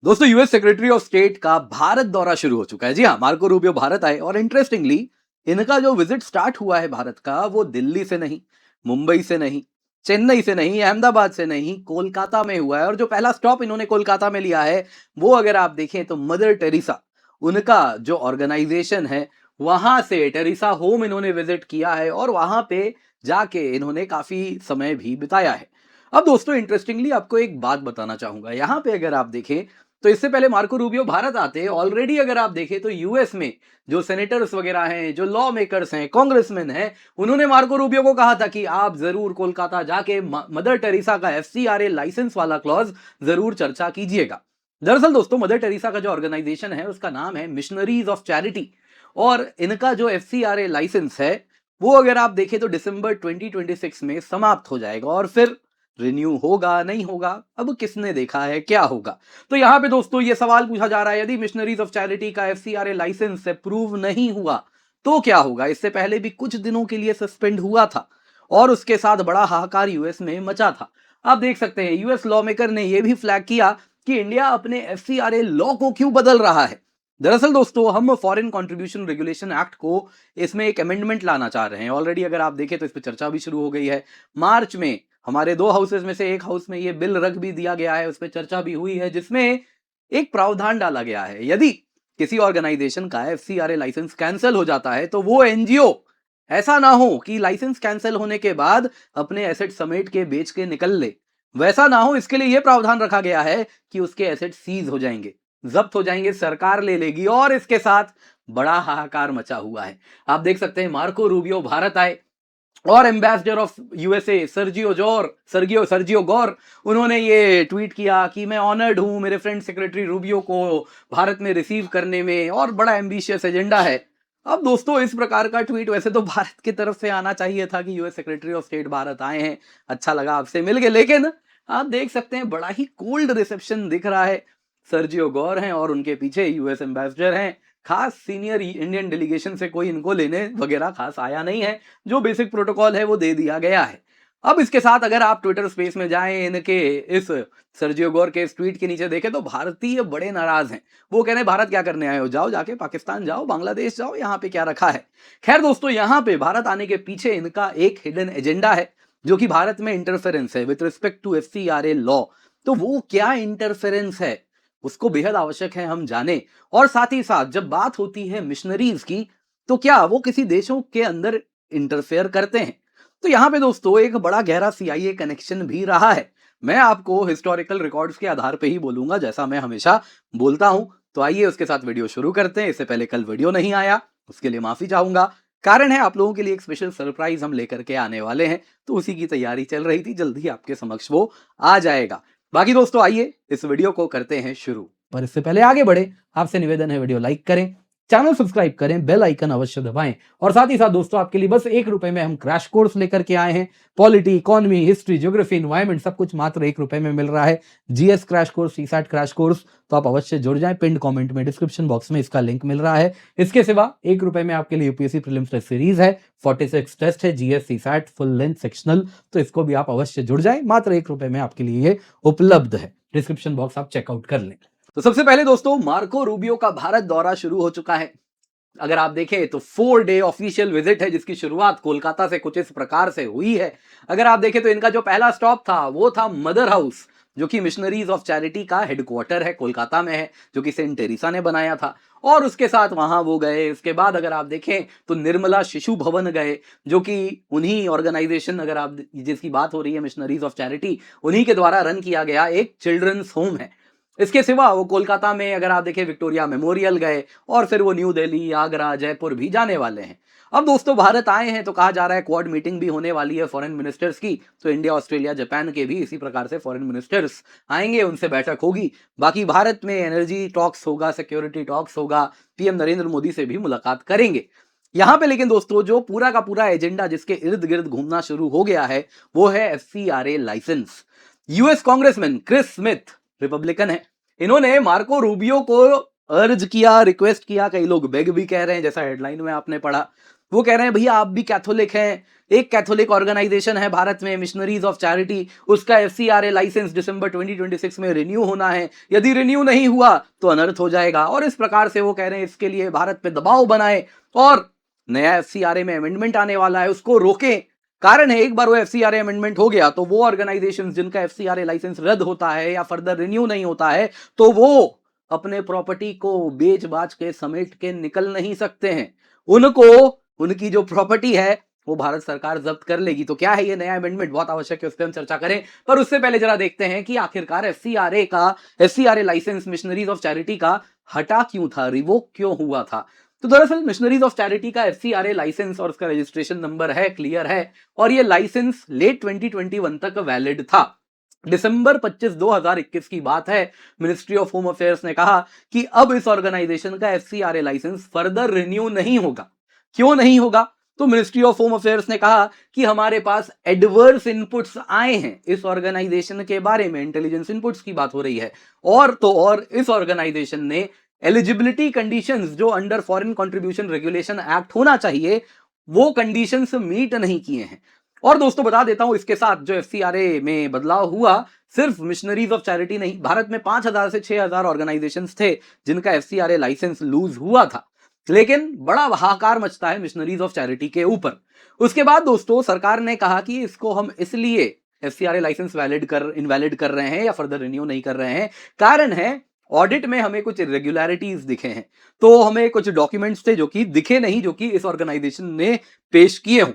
दोस्तों US secretary of state का भारत दौरा शुरू हो चुका है। जी हाँ, मार्को रूबियो भारत आए और इंटरेस्टिंगली इनका जो विजिट स्टार्ट हुआ है भारत का, वो दिल्ली से नहीं, मुंबई से नहीं, चेन्नई से नहीं, अहमदाबाद से नहीं, कोलकाता में हुआ है। और जो पहला स्टॉप इन्होंने कोलकाता में लिया है, वो अगर आप देखें तो मदर टेरेसा, उनका जो ऑर्गेनाइजेशन है, वहां से टेरेसा होम इन्होंने विजिट किया है और वहां पे जाके इन्होंने काफी समय भी बिताया है। अब दोस्तों इंटरेस्टिंगली आपको एक बात बताना चाहूंगा, यहाँ पे अगर आप देखें तो इससे पहले मार्को रूबियो भारत आते ऑलरेडी अगर आप देखें तो यूएस में जो सेनेटर्स वगैरह हैं, जो लॉ मेकर्स हैं, कांग्रेसमैन हैं, उन्होंने मार्को रूबियो को कहा था कि आप जरूर कोलकाता जाके मदर टेरेसा का एफसीआरए लाइसेंस वाला क्लॉज जरूर चर्चा कीजिएगा। दरअसल दोस्तों मदर टेरेसा का जो ऑर्गेनाइजेशन है उसका नाम है मिशनरीज ऑफ चैरिटी, और इनका जो एफसीआरए लाइसेंस है वो अगर आप देखें तो दिसंबर 2026 में समाप्त हो जाएगा और फिर रिन्यू होगा नहीं होगा, अब किसने देखा है क्या होगा। तो यहां पे दोस्तों ये सवाल पूछा जा रहा है, यदि मिशनरीज ऑफ चैरिटी का एफसीआरए लाइसेंस अप्रूव नहीं हुआ तो क्या होगा। इससे पहले भी कुछ दिनों के लिए सस्पेंड हुआ था और उसके साथ बड़ा हाहाकार यूएस में मचा था। आप देख सकते हैं यूएस लॉ मेकर ने यह भी फ्लैग किया कि इंडिया अपने एफसीआरए लॉ को क्यों बदल रहा है। दरअसल दोस्तों हम फॉरेन कंट्रीब्यूशन रेगुलेशन एक्ट को इसमें एक अमेंडमेंट लाना चाह रहे हैं। ऑलरेडी अगर आप देखें तो इस पर चर्चा भी शुरू हो गई है। मार्च में हमारे दो हाउसेस में से एक हाउस में ये बिल रख भी दिया गया है, उस पर चर्चा भी हुई है, जिसमें एक प्रावधान डाला गया है यदि किसी ऑर्गेनाइजेशन का एफसीआरए लाइसेंस कैंसिल हो जाता है तो वो एनजीओ ऐसा ना हो कि लाइसेंस कैंसिल होने के बाद अपने एसेट समेट के बेच के निकल ले। वैसा ना हो, इसके लिए यह प्रावधान रखा गया है कि उसके एसेट सीज हो जाएंगे, जब्त हो जाएंगे, सरकार ले लेगी और इसके साथ बड़ा हाहाकार मचा हुआ है। आप देख सकते हैं मार्को रूबियो भारत आए और एम्बेसडर ऑफ यूएसए सर्जियो गौर, उन्होंने ये ट्वीट किया कि मैं ऑनर्ड हूं मेरे फ्रेंड सेक्रेटरी रूबियो को भारत में रिसीव करने में और बड़ा एम्बिशियस एजेंडा है। अब दोस्तों इस प्रकार का ट्वीट वैसे तो भारत की तरफ से आना चाहिए था कि US secretary of state Bharat आए हैं, अच्छा लगा आपसे मिल के, लेकिन आप देख सकते हैं बड़ा ही कोल्ड रिसेप्शन दिख रहा है। सर्जियो गौर हैं और उनके पीछे यूएस एम्बेसडर हैं, खास सीनियर इंडियन डेलीगेशन से कोई इनको लेने वगैरह खास आया नहीं है, जो बेसिक प्रोटोकॉल है वो दे दिया गया है। अब इसके साथ अगर आप ट्विटर स्पेस में जाएं, इनके इस सर्जियो गौर के इस ट्वीट के नीचे देखें तो भारतीय बड़े नाराज हैं। वो कह रहे हैं भारत क्या करने आए हो, जाओ जाके पाकिस्तान जाओ, बांग्लादेश जाओ, यहाँ पे क्या रखा है। खैर दोस्तों यहाँ पे भारत आने के पीछे इनका एक हिडन एजेंडा है जो कि भारत में इंटरफेरेंस है with respect to FCRA law. तो वो क्या इंटरफेरेंस है उसको बेहद आवश्यक है हम जाने। और साथ ही साथ जब बात होती है मिशनरीज की, तो क्या वो किसी देशों के अंदर इंटरफेयर करते हैं। तो यहां पे दोस्तों एक बड़ा गहरा सीआईए कनेक्शन भी रहा है। मैं आपको हिस्टोरिकल रिकॉर्ड्स के आधार पे ही बोलूंगा, जैसा मैं हमेशा बोलता हूं। तो आइए उसके साथ वीडियो शुरू करते हैं। इससे पहले कल वीडियो नहीं आया, उसके लिए माफी चाहूंगा। कारण है आप लोगों के लिए एक स्पेशल सरप्राइज हम लेकर के आने वाले हैं, तो उसी की तैयारी चल रही थी, जल्दी आपके समक्ष वो आ जाएगा। बाकी दोस्तों आइए इस वीडियो को करते हैं शुरू। पर इससे पहले आगे बढ़े, आपसे निवेदन है वीडियो लाइक करें, चैनल सब्सक्राइब करें, बेल आइकन अवश्य दबाएं। और साथ ही साथ दोस्तों आपके लिए बस ₹1 में हम क्रैश कोर्स लेकर के आए हैं। Polity, economy, history, geography, environment सब कुछ मात्र ₹1 में मिल रहा है। GS crash course, CSAT crash course, तो आप अवश्य जुड़ जाएं। पिंड कमेंट में डिस्क्रिप्शन बॉक्स में इसका लिंक मिल रहा है। इसके सिवा ₹1 में आपके लिए यूपीएससी प्रीलिम्स टेस्ट सीरीज है, 46 टेस्ट है, GS CSAT full length sectional, तो इसको भी आप अवश्य जुड़ जाएं। मात्र ₹1 में आपके लिए ये उपलब्ध है। डिस्क्रिप्शन बॉक्स आप चेकआउट कर लें। तो सबसे पहले दोस्तों मार्को रूबियो का भारत दौरा शुरू हो चुका है। अगर आप देखें तो 4 डे ऑफिशियल विजिट है जिसकी शुरुआत कोलकाता से कुछ इस प्रकार से हुई है। अगर आप देखें तो इनका जो पहला स्टॉप था वो था मदर हाउस, जो कि मिशनरीज ऑफ चैरिटी का हेडक्वार्टर है, कोलकाता में है, जो कि सेंट टेरेसा ने बनाया था। और उसके साथ वहां वो गए। इसके बाद अगर आप देखें तो निर्मला शिशु भवन गए, जो कि उन्हीं ऑर्गेनाइजेशन, अगर आप जिसकी बात हो रही है मिशनरीज ऑफ चैरिटी, उन्हीं के द्वारा रन किया गया एक चिल्ड्रंस होम है। इसके सिवा वो कोलकाता में अगर आप देखें विक्टोरिया मेमोरियल गए और फिर वो न्यू दिल्ली, आगरा, जयपुर भी जाने वाले हैं। अब दोस्तों भारत आए हैं तो कहा जा रहा है क्वाड मीटिंग भी होने वाली है फॉरेन मिनिस्टर्स की, तो इंडिया, ऑस्ट्रेलिया, जापान के भी इसी प्रकार से फॉरेन मिनिस्टर्स आएंगे, उनसे बैठक होगी। बाकी भारत में एनर्जी टॉक्स होगा, सिक्योरिटी टॉक्स होगा, पीएम नरेंद्र मोदी से भी मुलाकात करेंगे यहां पे। लेकिन दोस्तों जो पूरा का पूरा एजेंडा जिसके इर्द गिर्द घूमना शुरू हो गया है वो है FCRA license. US congressman Chris Smith, Republican है, इन्होंने मार्को रूबियो को अर्ज किया, रिक्वेस्ट किया, कई लोग बेग भी कह रहे हैं जैसा हेडलाइन में आपने पढ़ा, वो कह रहे हैं भैया आप भी कैथोलिक हैं, एक कैथोलिक ऑर्गेनाइजेशन है भारत में मिशनरीज ऑफ चैरिटी, उसका एफसीआरए लाइसेंस दिसंबर 2026 में रिन्यू होना है, यदि रिन्यू नहीं हुआ तो अनर्थ हो जाएगा। और इस प्रकार से वो कह रहे हैं इसके लिए भारत पे दबाव बनाए और नया एफसीआरए में अमेंडमेंट आने वाला है उसको रोकें। कारण है एक बार वो एफसीआरए अमेंडमेंट हो गया तो वो ऑर्गेनाइजेशन जिनका एफसीआरए लाइसेंस रद्द होता है या फर्दर रिन्यू नहीं होता है तो वो अपने प्रॉपर्टी को बेच बाच के समेट के निकल नहीं सकते हैं। उनको उनकी जो प्रॉपर्टी है वो भारत सरकार जब्त कर लेगी। तो क्या है ये नया अमेंडमेंट, बहुत आवश्यक है, उस पर हम चर्चा करें। पर उससे पहले जरा देखते हैं कि आखिरकार FCRA license missionaries of charity का हटा क्यों था, रिवोक क्यों हुआ था। तो दरअसल मिशनरीज ऑफ चैरिटी का एफसीआरए लाइसेंस और उसका रजिस्ट्रेशन नंबर है, क्लियर है, और ये लाइसेंस लेट 2021 तक वैलिड था। दिसंबर 25 2021 की बात है, मिनिस्ट्री ऑफ होम अफेयर्स ने कहा कि अब इस ऑर्गेनाइजेशन का एफसीआरए लाइसेंस फर्दर रिन्यू नहीं होगा। क्यों नहीं होगा? तो मिनिस्ट्री ऑफ होम अफेयर्स ने कहा कि हमारे पास एडवर्स इनपुट्स आए हैं इस ऑर्गेनाइजेशन के बारे में, इंटेलिजेंस इनपुट्स की बात हो रही है, और तो और इस ऑर्गेनाइजेशन ने एलिजिबिलिटी कंडीशंस जो under foreign contribution regulation act होना चाहिए वो कंडीशंस मीट नहीं किए हैं। और दोस्तों बता देता हूं इसके साथ जो एफसीआरए में बदलाव हुआ, सिर्फ मिशनरीज ऑफ चैरिटी नहीं, भारत में 5000 से 6000 ऑर्गेनाइजेशंस थे जिनका एफसीआरए लाइसेंस लूज हुआ था। लेकिन बड़ा हाहाकार मचता है मिशनरीज ऑफ चैरिटी के ऊपर। उसके बाद दोस्तों सरकार ने कहा कि इसको हम इसलिए एफसीआरए लाइसेंस इनवैलिड कर रहे हैं या फर्दर रिन्यू नहीं कर रहे हैं, कारण है ऑडिट में हमें कुछ इरेगुलरिटीज दिखे हैं। तो हमें कुछ डॉक्यूमेंट्स थे जो कि दिखे नहीं, जो कि इस ऑर्गेनाइजेशन ने पेश किए हों।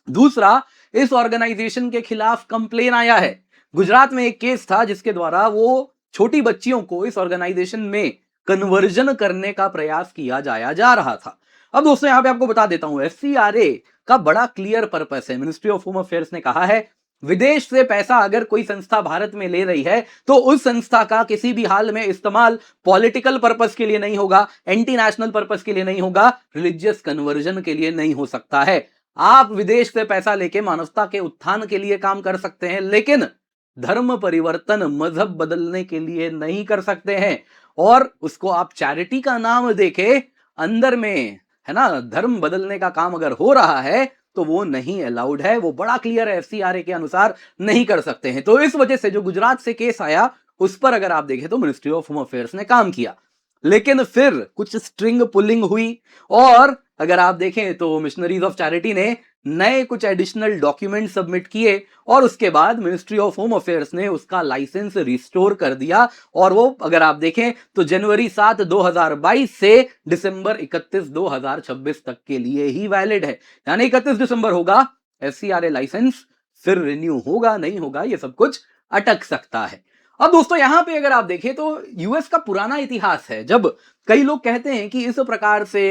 दूसरा, इस ऑर्गेनाइजेशन के खिलाफ कंप्लेन आया है। गुजरात में एक केस था जिसके द्वारा वो छोटी बच्चियों को इस ऑर्गेनाइजेशन में कन्वर्जन करने का प्रयास किया जा रहा था। अब दोस्तों यहां पे आपको बता देता हूं एफसीआरए का बड़ा क्लियर पर्पस है। मिनिस्ट्री ऑफ होम अफेयर्स ने कहा है विदेश से पैसा अगर कोई संस्था भारत में ले रही है तो उस संस्था का किसी भी हाल में इस्तेमाल पॉलिटिकल पर्पस के लिए नहीं होगा, एंटी नेशनल पर्पस के लिए नहीं होगा, रिलीजियस कन्वर्जन के लिए नहीं हो सकता है। आप विदेश से पैसा लेके मानवता के उत्थान के लिए काम कर सकते हैं, लेकिन धर्म परिवर्तन, मजहब बदलने के लिए नहीं कर सकते हैं। और उसको आप चैरिटी का नाम देके अंदर में, है ना, धर्म बदलने का काम अगर हो रहा है तो वो नहीं अलाउड है, वो बड़ा क्लियर है, एफसीआरए के अनुसार नहीं कर सकते हैं। तो इस वजह से जो गुजरात से केस आया उस पर अगर आप देखें तो मिनिस्ट्री ऑफ होम अफेयर्स ने काम किया। लेकिन फिर कुछ स्ट्रिंग पुलिंग हुई और अगर आप देखें तो मिशनरीज ऑफ चैरिटी ने नए कुछ एडिशनल डॉक्यूमेंट सबमिट किए और उसके बाद मिनिस्ट्री ऑफ होम अफेयर्स ने उसका लाइसेंस रिस्टोर कर दिया। और वो अगर आप देखें तो जनवरी 7 2022 से दिसंबर 31 2026 तक के लिए ही वैलिड है। यानी 31 दिसंबर होगा एफसीआरए लाइसेंस, फिर रिन्यू होगा नहीं होगा ये सब कुछ अटक सकता है। अब दोस्तों यहां पे अगर आप देखें तो यूएस का पुराना इतिहास है, जब कई लोग कहते हैं कि इस प्रकार से,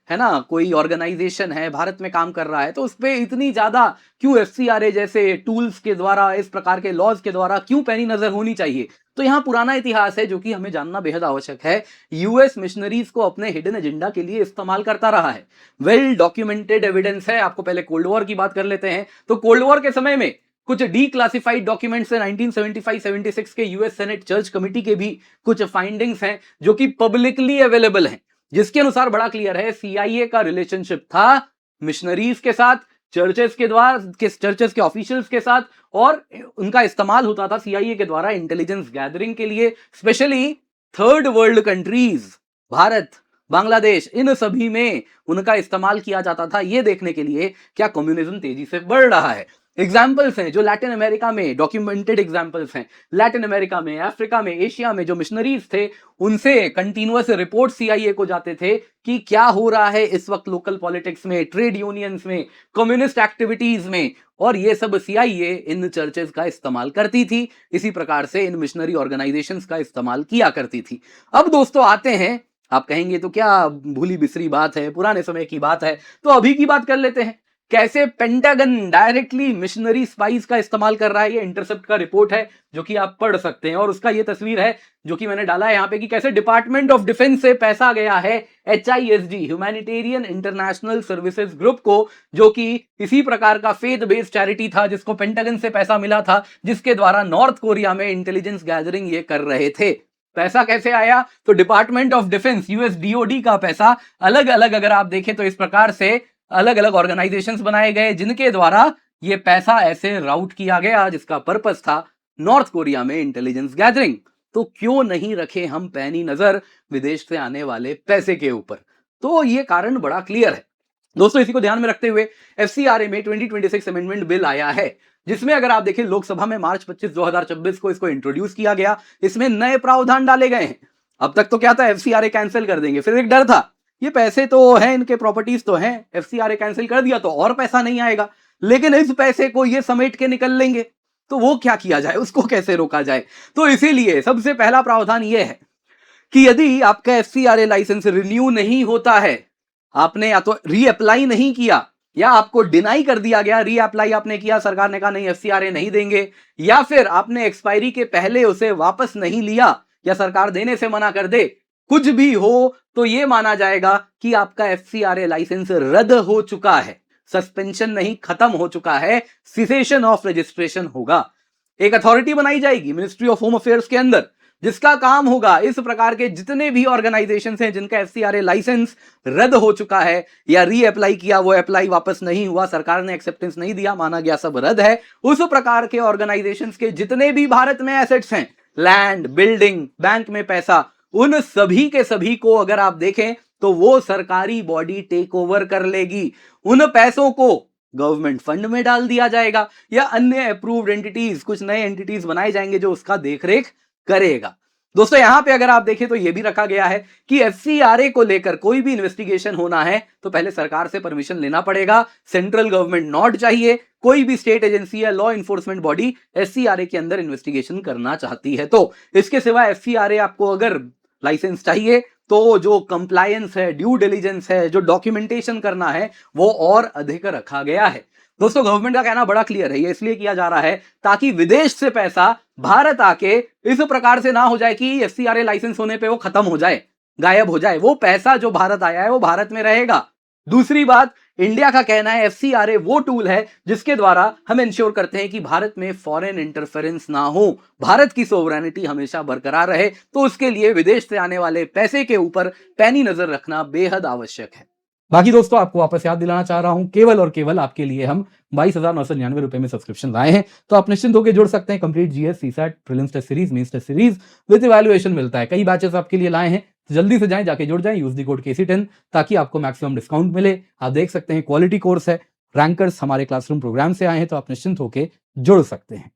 है ना, कोई ऑर्गेनाइजेशन है भारत में काम कर रहा है तो उस पर इतनी ज्यादा क्यों एफसीआरए जैसे टूल्स के द्वारा, इस प्रकार के लॉज के द्वारा क्यों पैनी नजर होनी चाहिए। तो यहां पुराना इतिहास है जो कि हमें जानना बेहद आवश्यक है। यूएस मिशनरीज को अपने हिडन एजेंडा के लिए इस्तेमाल करता रहा है, वेल डॉक्यूमेंटेड एविडेंस है। आपको पहले कोल्ड वॉर की बात कर लेते हैं। तो कोल्ड वॉर के समय में कुछ डीक्लासिफाइड डॉक्यूमेंट्स हैं, 1975-76 के यूएस सेनेट चर्च कमिटी के भी कुछ फाइंडिंग्स हैं जो कि पब्लिकली अवेलेबल हैं, जिसके अनुसार बड़ा क्लियर है सीआईए का रिलेशनशिप था मिशनरीज के साथ, चर्चेस के द्वारा, चर्चेस के ऑफिशियल्स के साथ, और उनका इस्तेमाल होता था सीआईए के द्वारा इंटेलिजेंस गैदरिंग के लिए, specially third world countries, Bharat, Bangladesh, इन सभी में उनका इस्तेमाल किया जाता था ये देखने के लिए क्या कम्युनिज्म तेजी से बढ़ रहा है। एग्जाम्पल्स हैं जो लैटिन अमेरिका में डॉक्यूमेंटेड एग्जाम्पल्स हैं, लैटिन अमेरिका में, अफ्रीका में, एशिया में जो मिशनरीज थे उनसे कंटिन्यूअस रिपोर्ट सीआईए को जाते थे कि क्या हो रहा है इस वक्त लोकल पॉलिटिक्स में, ट्रेड यूनियंस में, कम्युनिस्ट एक्टिविटीज में, और ये सब सीआईए इन चर्चेस का इस्तेमाल करती थी। इसी प्रकार से इन मिशनरी ऑर्गेनाइजेशंस का इस्तेमाल किया करती थी। अब दोस्तों आते हैं, आप कहेंगे तो क्या भूली बिसरी बात है, पुराने समय की बात है, तो अभी की बात कर लेते हैं। कैसे पेंटागन डायरेक्टली मिशनरी स्पाइस का इस्तेमाल कर रहा है, ये इंटरसेप्ट का रिपोर्ट है जो कि आप पढ़ सकते हैं। और उसका ये तस्वीर है जो कि मैंने डाला है यहाँ पे कि कैसे डिपार्टमेंट ऑफ डिफेंस से पैसा गया है HISG, humanitarian international services group को, जो कि इसी प्रकार का फेथ बेस्ड चैरिटी था जिसको पेंटागन से पैसा मिला था, जिसके द्वारा नॉर्थ कोरिया में इंटेलिजेंस गैदरिंग ये कर रहे थे। पैसा कैसे आया? तो department of defence, US DOD का पैसा अलग अलग अगर आप देखें तो इस प्रकार से अलग अलग ऑर्गेनाइजेशंस बनाए गए जिनके द्वारा ये पैसा ऐसे राउट किया गया जिसका पर्पस था नॉर्थ कोरिया में इंटेलिजेंस गैदरिंग। तो क्यों नहीं रखे हम पैनी नजर विदेश से आने वाले पैसे के ऊपर। तो ये कारण बड़ा क्लियर है दोस्तों। इसी को ध्यान में रखते हुए एफसीआरए में 2026 अमेंडमेंट बिल आया है जिसमें अगर आप देखें लोकसभा में मार्च 25 2026 को इसको इंट्रोड्यूस किया गया। इसमें नए प्रावधान डाले गए हैं। अब तक तो क्या था, एफसीआरए कैंसिल कर देंगे, फिर एक डर था ये पैसे तो हैं, इनके प्रॉपर्टीज तो हैं, एफसीआरए कैंसिल कर दिया तो और पैसा नहीं आएगा, लेकिन इस पैसे को ये समेट के निकल लेंगे। तो वो क्या किया जाए, उसको कैसे रोका जाए। तो इसीलिए सबसे पहला प्रावधान ये है कि यदि आपका एफसीआरए लाइसेंस रिन्यू नहीं होता है, आपने या तो रीअप्लाई नहीं किया या आपको डिनाई कर दिया गया, रीअप्लाई आपने किया, सरकार ने कहा नहीं एफसीआरए नहीं देंगे, या फिर आपने एक्सपायरी के पहले उसे वापस नहीं लिया या सरकार देने से मना कर दे, कुछ भी हो तो यह माना जाएगा कि आपका एफसीआरए लाइसेंस रद्द हो चुका है। सस्पेंशन नहीं, खत्म हो चुका है, सिसेशन ऑफ रजिस्ट्रेशन होगा। एक अथॉरिटी बनाई जाएगी मिनिस्ट्री ऑफ होम अफेयर्स के अंदर जिसका काम होगा इस प्रकार के जितने भी ऑर्गेनाइजेशन हैं जिनका एफसीआरए लाइसेंस रद्द हो चुका है या रीअप्लाई किया, वो अप्लाई वापस नहीं हुआ, सरकार ने एक्सेप्टेंस नहीं दिया, माना गया सब रद्द है, उस प्रकार के ऑर्गेनाइजेशंस के जितने भी भारत में एसेट्स हैं, लैंड, बिल्डिंग, बैंक में पैसा, उन सभी के सभी को अगर आप देखें तो वो सरकारी बॉडी टेक ओवर कर लेगी। उन पैसों को गवर्नमेंट फंड में डाल दिया जाएगा या अन्य अप्रूव्ड एंटिटीज, कुछ नए एंटिटीज बनाए जाएंगे जो उसका देखरेख करेगा। दोस्तों यहां पे अगर आप देखें तो यह भी रखा गया है कि एफसीआरए को लेकर कोई भी इन्वेस्टिगेशन होना है तो पहले सरकार से परमिशन लेना पड़ेगा, सेंट्रल गवर्नमेंट नोट चाहिए, कोई भी स्टेट एजेंसी या लॉ इन्फोर्समेंट बॉडी एफसीआरए के अंदर इन्वेस्टिगेशन करना चाहती है तो। इसके सिवा एफसीआरए आपको अगर लाइसेंस चाहिए तो जो कंप्लायंस है, ड्यू डिलीजेंस है, जो डॉक्यूमेंटेशन करना है वो और अधिक रखा गया है। दोस्तों गवर्नमेंट का कहना बड़ा क्लियर है, ये इसलिए किया जा रहा है ताकि विदेश से पैसा भारत आके इस प्रकार से ना हो जाए कि एफसीआरए लाइसेंस होने पे वो खत्म हो जाए, गायब हो जाए। वो पैसा जो भारत आया है वो भारत में रहेगा। दूसरी बात, इंडिया का कहना है एफसीआरए वो टूल है जिसके द्वारा हम इंश्योर करते हैं कि भारत में फॉरेन इंटरफेरेंस ना हो, भारत की सोवरेनिटी हमेशा बरकरार रहे। तो उसके लिए विदेश से आने वाले पैसे के ऊपर पैनी नजर रखना बेहद आवश्यक है। बाकी दोस्तों आपको वापस याद दिलाना चाह रहा हूं, केवल और केवल आपके लिए हम 22,999 रुपए में सब्सक्रिप्शन लाए हैं, तो आप निश्चिंत होकर जुड़ सकते हैं। Complete GS, CSAT, prelims test series, mains test series with evaluation मिलता है, कई बैचेस आपके लिए लाए हैं, तो जल्दी से जाएं, जाके जुड़ जाएं, यूज दी कोड KC10 ताकि आपको मैक्सिमम डिस्काउंट मिले। आप देख सकते हैं क्वालिटी कोर्स है, रैंकर्स हमारे क्लासरूम प्रोग्राम से आए हैं, तो आप निश्चिंत होकर जुड़ सकते हैं।